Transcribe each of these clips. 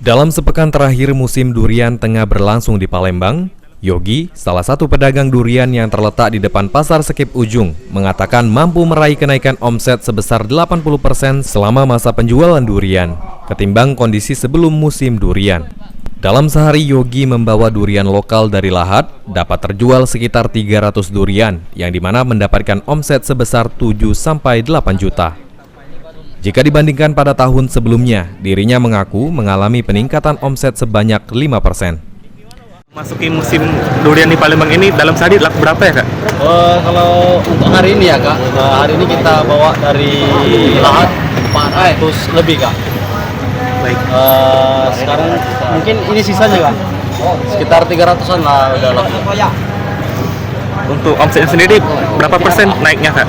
Dalam sepekan terakhir musim durian tengah berlangsung di Palembang, Yogi, salah satu pedagang durian yang terletak di depan Pasar Sekip Ujung, mengatakan mampu meraih kenaikan omset sebesar 80% selama masa penjualan durian, ketimbang kondisi sebelum musim durian. Dalam sehari Yogi membawa durian lokal dari Lahat, dapat terjual sekitar 300 durian, yang dimana mendapatkan omset sebesar 7-8 juta. Jika dibandingkan pada tahun sebelumnya, dirinya mengaku mengalami peningkatan omset sebanyak 5%. Masuki musim durian di Palembang ini dalam sehari laku berapa ya, Kak? Kalau untuk hari ini ya, Kak, hari ini kita bawa dari Lahat 400 lebih, Kak. Baik. Sekarang mungkin ini sisanya, Kak. Sekitar 300-an lah udah laku. Untuk omsetnya sendiri berapa persen naiknya, Kak?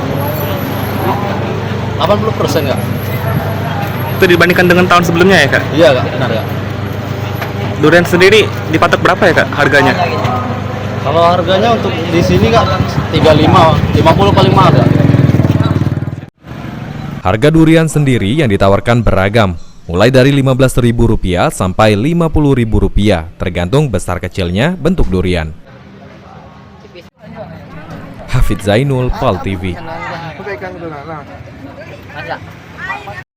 80%, Kak. Itu dibandingkan dengan tahun sebelumnya ya, Kak? Iya, Kak, benar, Kak. Durian sendiri dipatok berapa ya, Kak, harganya? Kalau harganya untuk di sini, Kak, 50 paling mahal, Kak. Harga durian sendiri yang ditawarkan beragam, mulai dari Rp15.000 sampai Rp50.000, tergantung besar kecilnya bentuk durian. Hafidz Zainul, PAL TV.